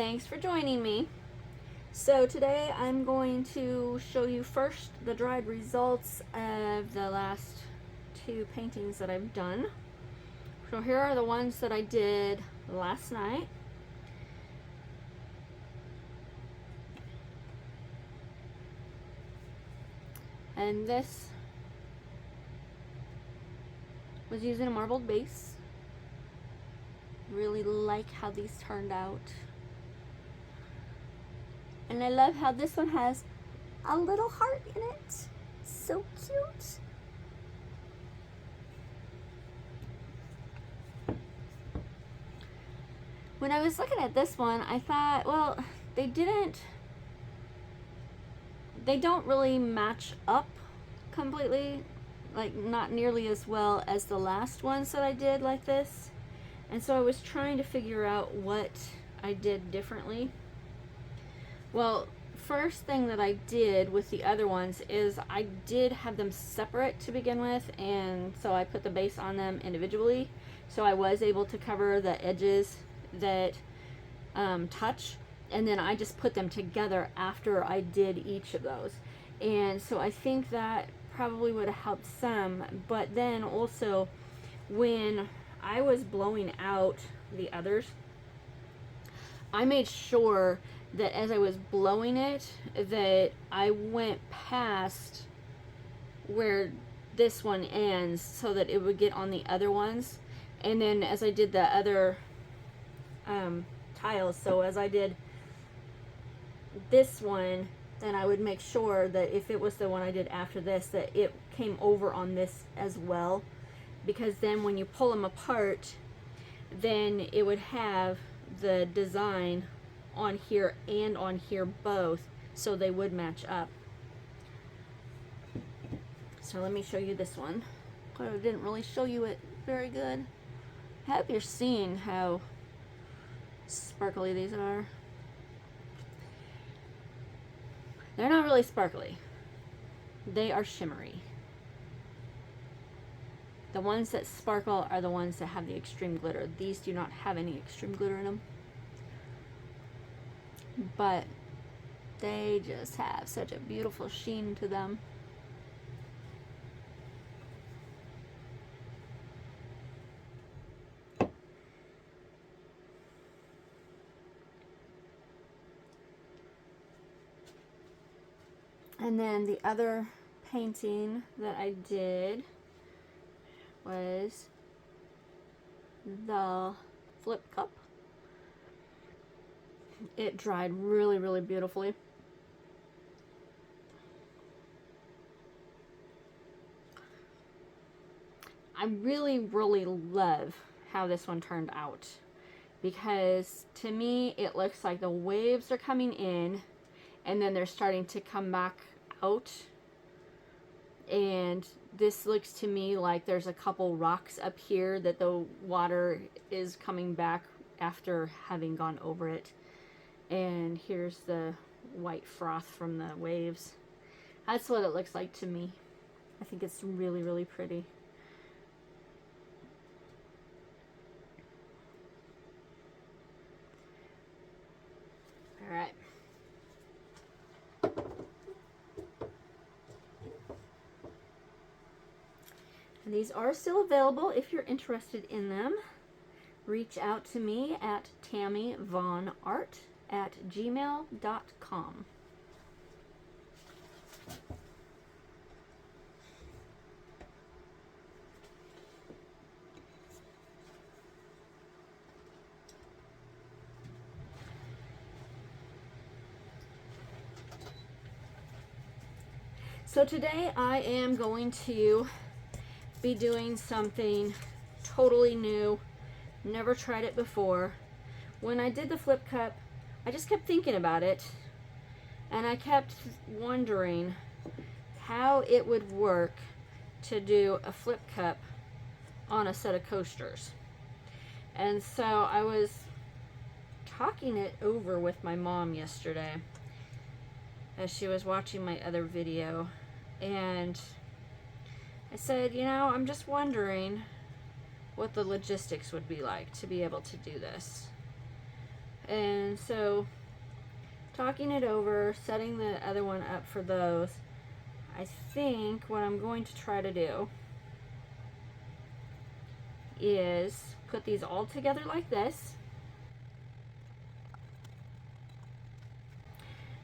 Thanks for joining me. So today I'm going to show you first the dried results of the last two paintings that I've done. So here are the ones that I did last night. And this was using a marbled base. Really like how these turned out. And I love how this one has a little heart in it. So cute. When I was looking at this one, I thought, well, they don't really match up completely, like not nearly as well as the last ones that I did like this. And so I was trying to figure out what I did differently. Well, first thing that I did with the other ones is I did have them separate to begin with, and so I put the base on them individually, so I was able to cover the edges that touch, and then I just put them together after I did each of those. And so I think that probably would have helped some. But then also when I was blowing out the others, I made sure that as I was blowing it, that I went past where this one ends so that it would get on the other ones. And then as I did the other tiles, so as I did this one, then I would make sure that if it was the one I did after this, that it came over on this as well, because then when you pull them apart, then it would have the design on here and on here both, so they would match up. So let me show you this one. I didn't really show you it very good. I hope you're seeing how sparkly these are. They're not really sparkly. They are shimmery. The ones that sparkle are the ones that have the extreme glitter. These do not have any extreme glitter in them. But they just have such a beautiful sheen to them. And then the other painting that I did was the flip cup. It dried really, really beautifully. I really, really love how this one turned out, because to me it looks like the waves are coming in and then they're starting to come back out. And this looks to me like there's a couple rocks up here that the water is coming back after having gone over it. And here's the white froth from the waves. That's what it looks like to me. I think it's really, really pretty. All right. And these are still available if you're interested in them. Reach out to me at tammievaughanart@gmail.com. So today I am going to be doing something totally new. Never tried it before. When I did the flip cup, I just kept thinking about it, and I kept wondering how it would work to do a flip cup on a set of coasters. And so I was talking it over with my mom yesterday as she was watching my other video, and I said, you know, I'm just wondering what the logistics would be like to be able to do this. And so talking it over, setting the other one up for those, I think what I'm going to try to do is put these all together like this.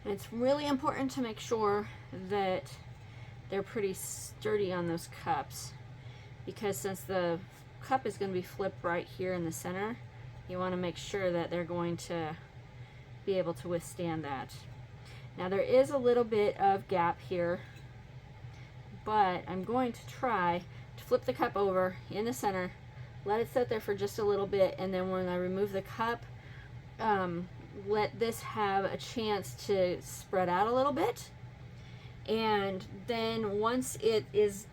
And it's really important to make sure that they're pretty sturdy on those cups, because since the cup is going to be flipped right here in the center, you want to make sure that they're going to be able to withstand that. Now there is a little bit of gap here, but I'm going to try to flip the cup over in the center, let it sit there for just a little bit, and then when I remove the cup, let this have a chance to spread out a little bit. And then once it is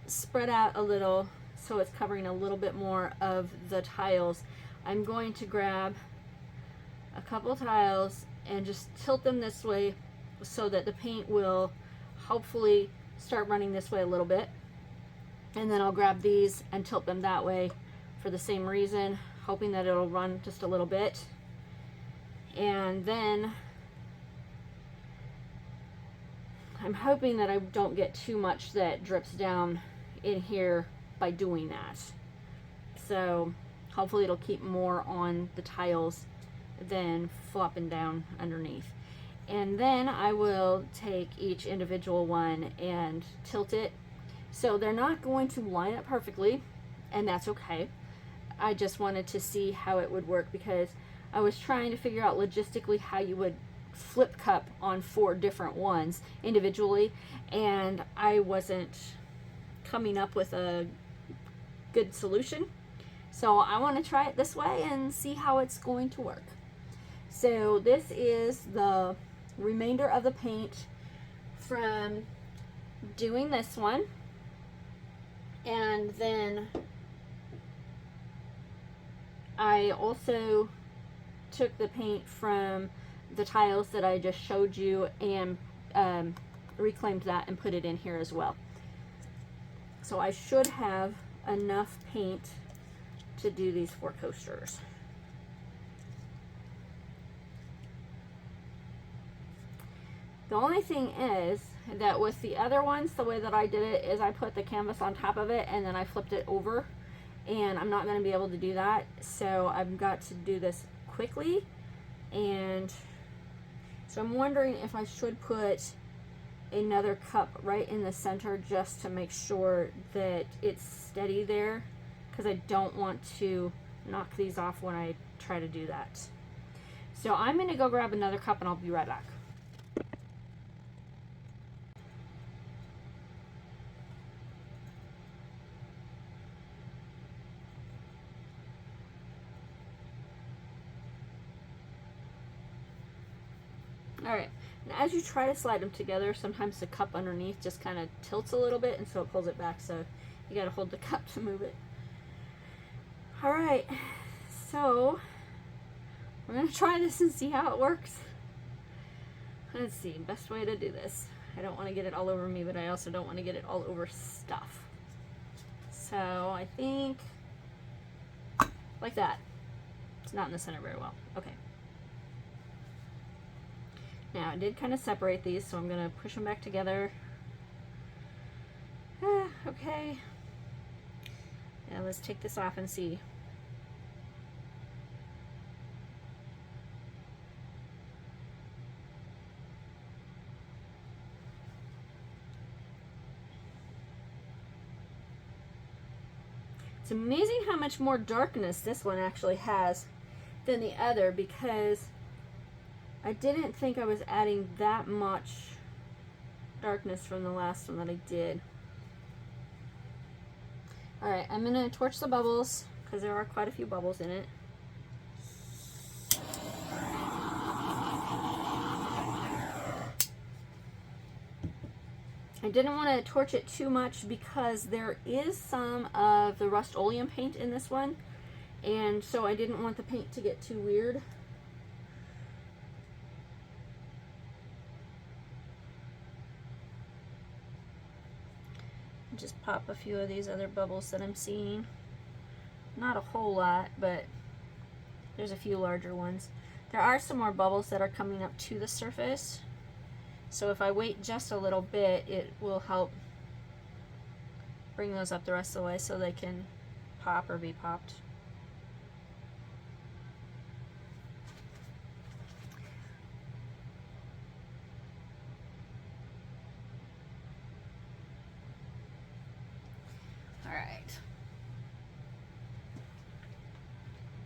spread out a little, so it's covering a little bit more of the tiles, I'm going to grab a couple tiles and just tilt them this way so that the paint will hopefully start running this way a little bit. And then I'll grab these and tilt them that way for the same reason, hoping that it'll run just a little bit. And then I'm hoping that I don't get too much that drips down in here by doing that. So hopefully it'll keep more on the tiles than flopping down underneath. And then I will take each individual one and tilt it. So they're not going to line up perfectly, and that's okay. I just wanted to see how it would work, because I was trying to figure out logistically how you would flip cup on 4 different ones individually, and I wasn't coming up with a good solution. So I want to try it this way and see how it's going to work. So this is the remainder of the paint from doing this one, and then I also took the paint from the tiles that I just showed you and reclaimed that and put it in here as well. So I should have enough paint to do these 4 coasters. The only thing is that with the other ones, the way that I did it is I put the canvas on top of it and then I flipped it over, and I'm not going to be able to do that, so I've got to do this quickly. And so I'm wondering if I should put another cup right in the center just to make sure that it's steady there, because I don't want to knock these off when I try to do that. So I'm going to go grab another cup and I'll be right back. Alright, and as you try to slide them together, sometimes the cup underneath just kind of tilts a little bit, and so it pulls it back, so you gotta hold the cup to move it. Alright, so we're gonna try this and see how it works. Let's see, best way to do this. I don't want to get it all over me, but I also don't want to get it all over stuff. So I think like that. It's not in the center very well. Okay. Now, I did kind of separate these, so I'm going to push them back together. Okay. Now, let's take this off and see. It's amazing how much more darkness this one actually has than the other, because I didn't think I was adding that much darkness from the last one that I did. Alright, I'm going to torch the bubbles, because there are quite a few bubbles in it. I didn't want to torch it too much because there is some of the Rust-Oleum paint in this one, and so I didn't want the paint to get too weird. Just pop a few of these other bubbles that I'm seeing. Not a whole lot, but there's a few larger ones. There are some more bubbles that are coming up to the surface. So if I wait just a little bit, it will help bring those up the rest of the way so they can pop or be popped.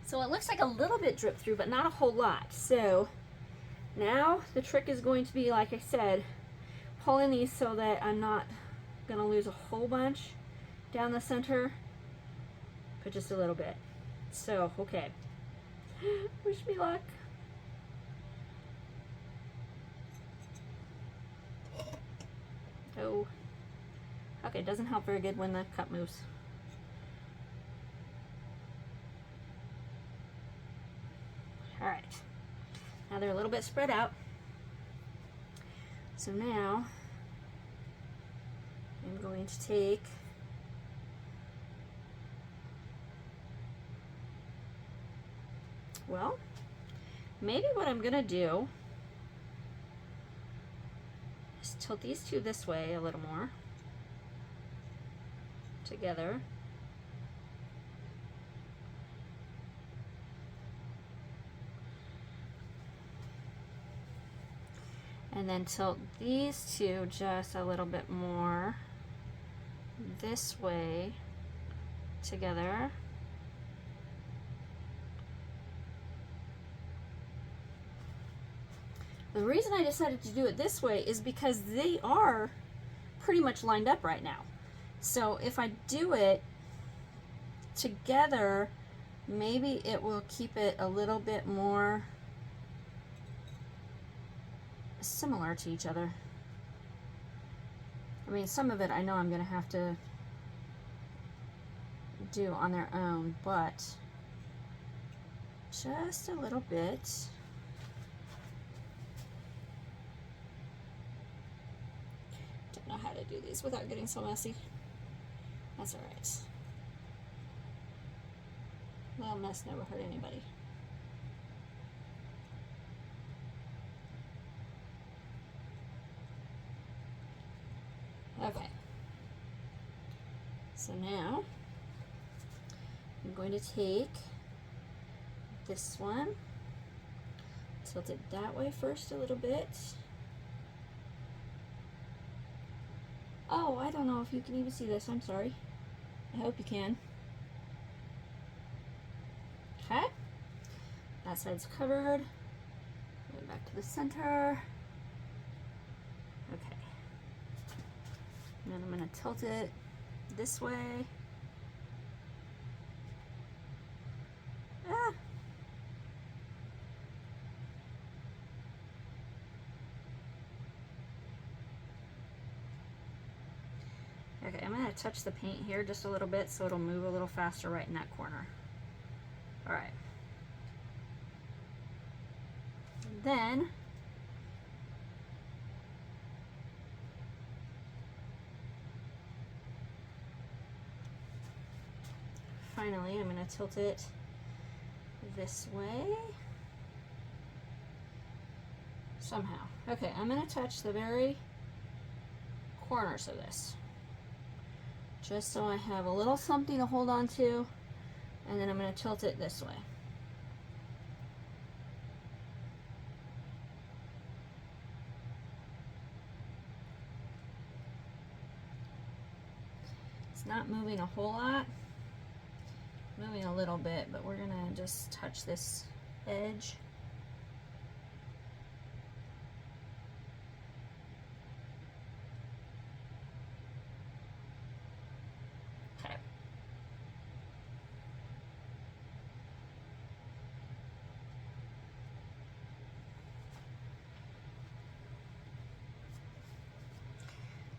So it looks like a little bit dripped through, but not a whole lot. So now the trick is going to be, like I said, pulling these so that I'm not going to lose a whole bunch down the center, but just a little bit. So, okay. Wish me luck. Oh. Okay, it doesn't help very good when the cup moves. Alright, now they're a little bit spread out. So now I'm going to take maybe what I'm going to do is tilt these two this way a little more together. And then tilt these two just a little bit more this way together. The reason I decided to do it this way is because they are pretty much lined up right now. So if I do it together, maybe it will keep it a little bit more similar to each other. I mean, some of it I know I'm going to have to do on their own, but just a little bit. Don't know how to do these without getting so messy. That's alright. A little mess never hurt anybody. Okay, so now I'm going to take this one, tilt it that way first a little bit. Oh, I don't know if you can even see this, I'm sorry. I hope you can. Okay, that side's covered. Go back to the center. Okay. And then I'm going to tilt it this way. Ah. Okay, I'm going to touch the paint here just a little bit so it'll move a little faster right in that corner. Alright. Then finally, I'm going to tilt it this way. Somehow. Okay, I'm going to touch the very corners of this. Just so I have a little something to hold on to. And then I'm going to tilt it this way. It's not moving a whole lot. Moving a little bit, but we're gonna just touch this edge. Okay.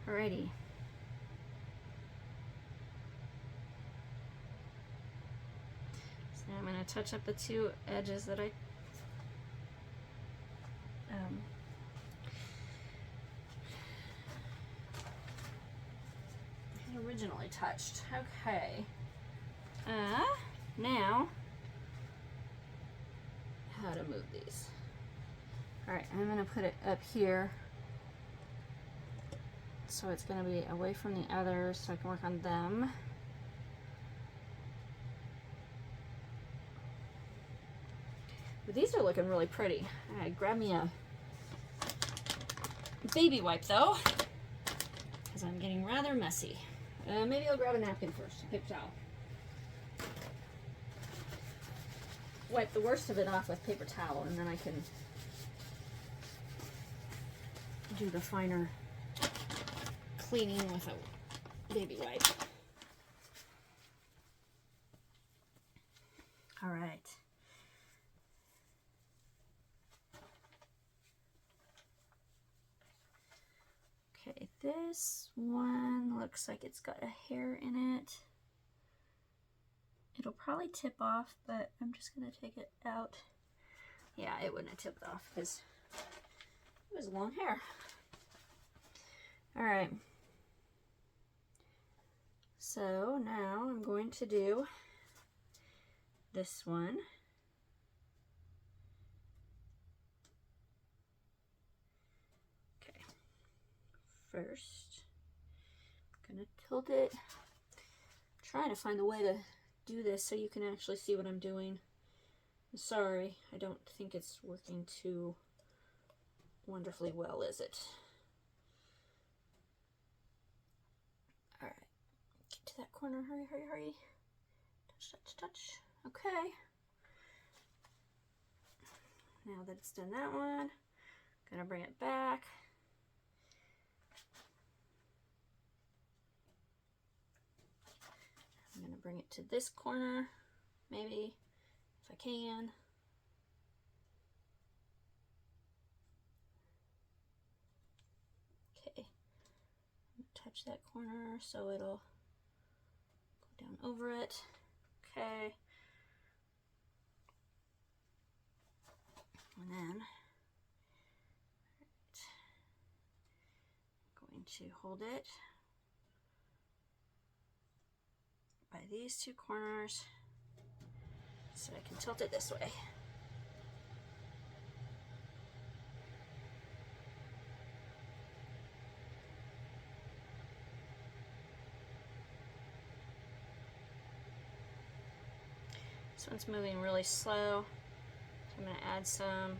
Alrighty. I'm going to touch up the two edges that I had originally touched. Okay. Now, how to move these. All right, I'm gonna put it up here. So it's gonna be away from the others so I can work on them. But these are looking really pretty. All right, grab me a baby wipe though, because I'm getting rather messy. Maybe I'll grab a napkin first, a paper towel. Wipe the worst of it off with paper towel, and then I can do the finer cleaning with a baby wipe. All right. Okay, this one looks like it's got a hair in it. It'll probably tip off, but I'm just gonna take it out. Yeah, it wouldn't have tipped off because it was long hair. All right. So now I'm going to do this one. Okay. First, I'm gonna tilt it. I'm trying to find a way to do this so you can actually see what I'm doing. I'm sorry, I don't think it's working too wonderfully well, is it? All right, get to that corner, hurry, hurry, hurry. Touch, touch, touch. Okay. Now that it's done that one, I'm gonna bring it back. I'm gonna bring it to this corner, maybe, if I can. Okay, touch that corner so it'll go down over it. Okay. And then I'm going to hold it by these two corners so I can tilt it this way. This one's moving really slow, so I'm going to add some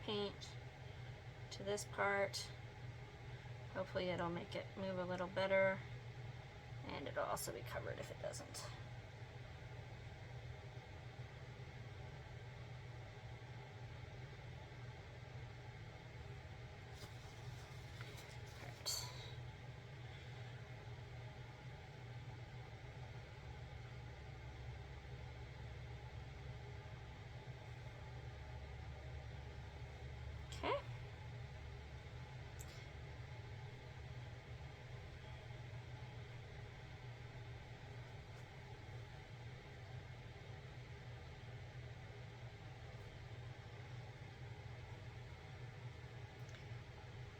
paint to this part. Hopefully it'll make it move a little better, and it'll also be covered if it doesn't. Okay.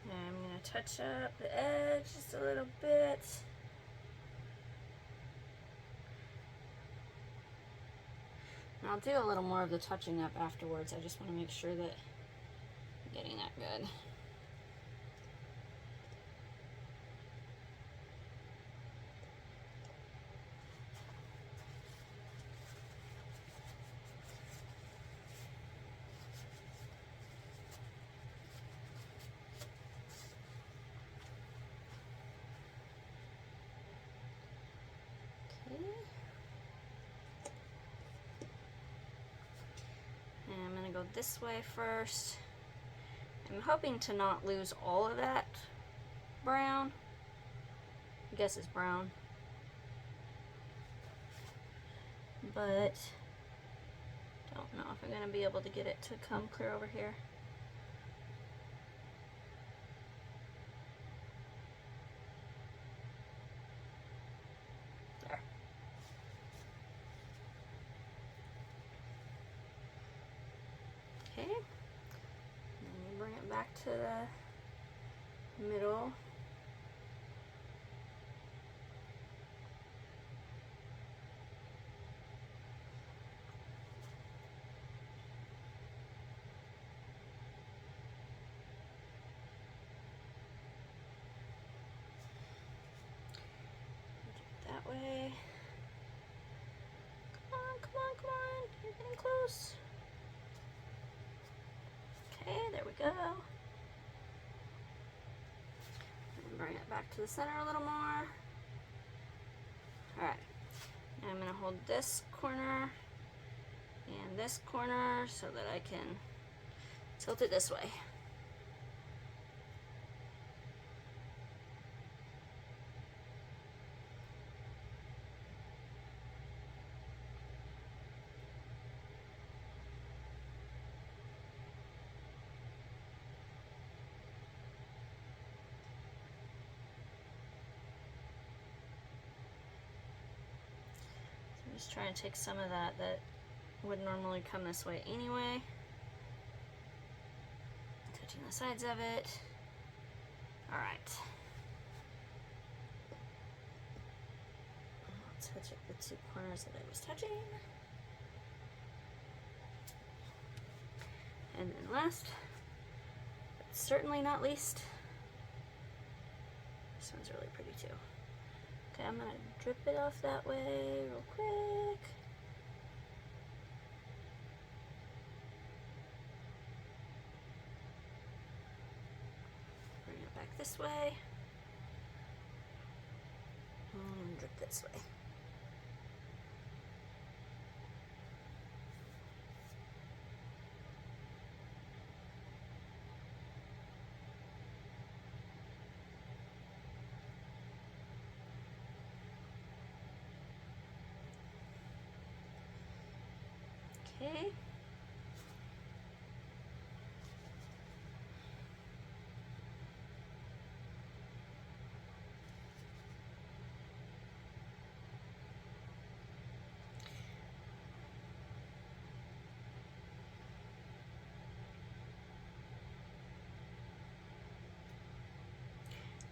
And I'm going to touch up the edge just a little bit. And I'll do a little more of the touching up afterwards. I just want to make sure that I'm getting that good. Go this way first. I'm hoping to not lose all of that brown. I guess it's brown. But don't know if I'm going to be able to get it to come clear over here. There. Okay, and then you bring it back to the middle. that way. Come on, come on, come on. You're getting close. Okay, there we go. And bring it back to the center a little more. Alright. Now I'm going to hold this corner and this corner so that I can tilt it this way. Just trying to take some of that would normally come this way anyway. Touching the sides of it. Alright. I'll touch up the two corners that I was touching. And then last, but certainly not least, this one's really pretty too. Okay, I'm going to drip it off that way real quick. Bring it back this way. And drip this way. Okay.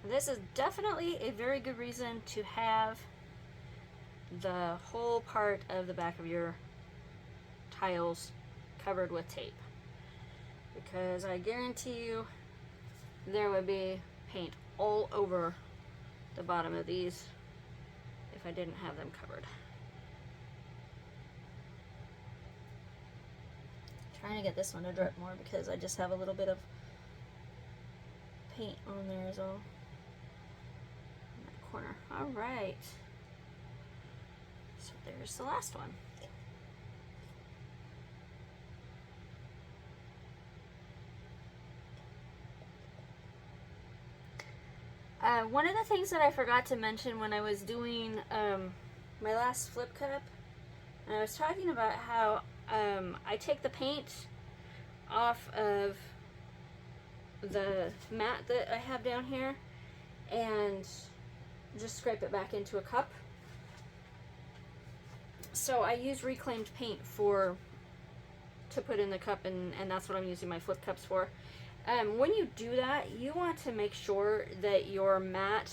This is definitely a very good reason to have the whole part of the back of your tiles covered with tape, because I guarantee you there would be paint all over the bottom of these if I didn't have them covered. Trying to get this one to drip more because I just have a little bit of paint on there is all. In that corner. Alright. So there's the last one. One of the things that I forgot to mention when I was doing my last flip cup, and I was talking about how I take the paint off of the mat that I have down here and just scrape it back into a cup. So I use reclaimed paint to put in the cup, and that's what I'm using my flip cups for. When you do that, you want to make sure that your mat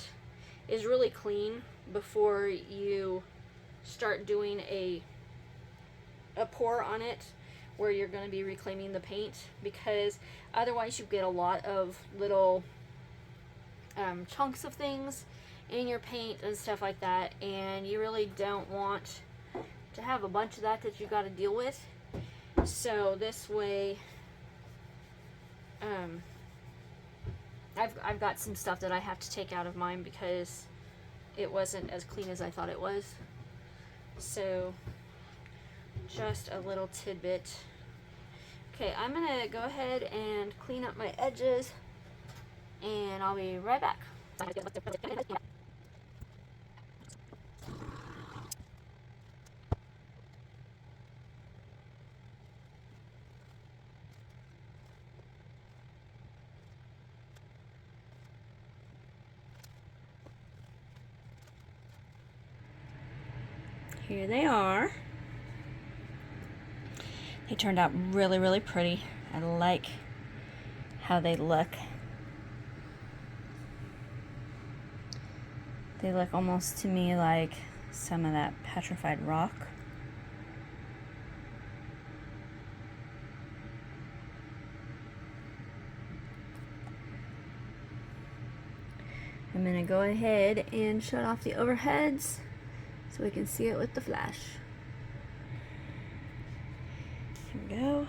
is really clean before you start doing a pour on it where you're going to be reclaiming the paint, because otherwise you get a lot of little chunks of things in your paint and stuff like that, and you really don't want to have a bunch of that you got to deal with. So this way, I've got some stuff that I have to take out of mine because it wasn't as clean as I thought it was. So just a little tidbit. Okay, I'm gonna go ahead and clean up my edges, and I'll be right back. Here they are. They turned out really, really pretty. I like how they look. They look almost to me like some of that petrified rock. I'm going to go ahead and shut off the overheads so we can see it with the flash. Here we go.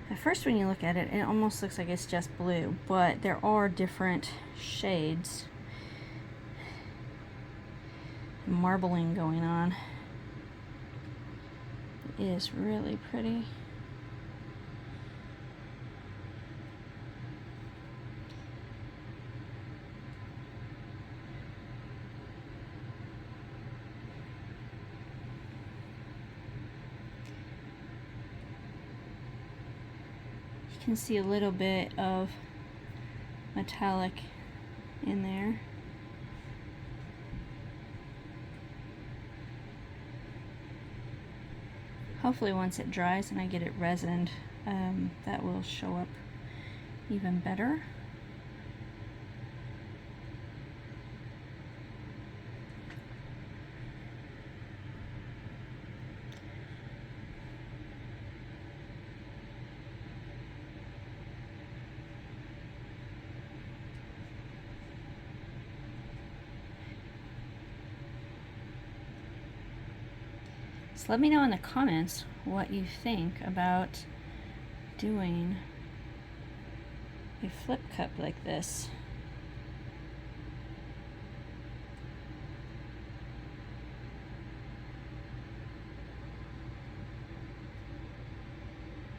At first when you look at it, it almost looks like it's just blue, but there are different shades. Marbling going on. It is really pretty. You can see a little bit of metallic in there. Hopefully once it dries and I get it resined, that will show up even better. So let me know in the comments what you think about doing a flip cup like this.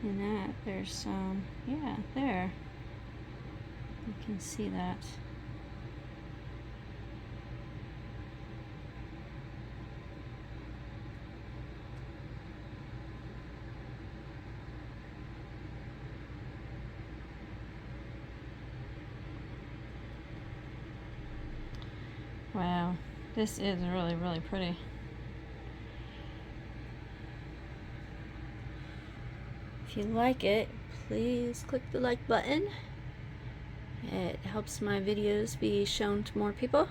And that, there's some, yeah, there. You can see that. Wow, this is really, really pretty. If you like it, please click the like button. It helps my videos be shown to more people.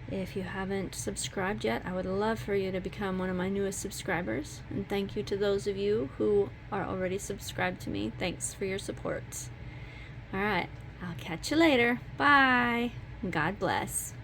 If you haven't subscribed yet, I would love for you to become one of my newest subscribers. And thank you to those of you who are already subscribed to me. Thanks for your support. Alright, I'll catch you later. Bye. God bless.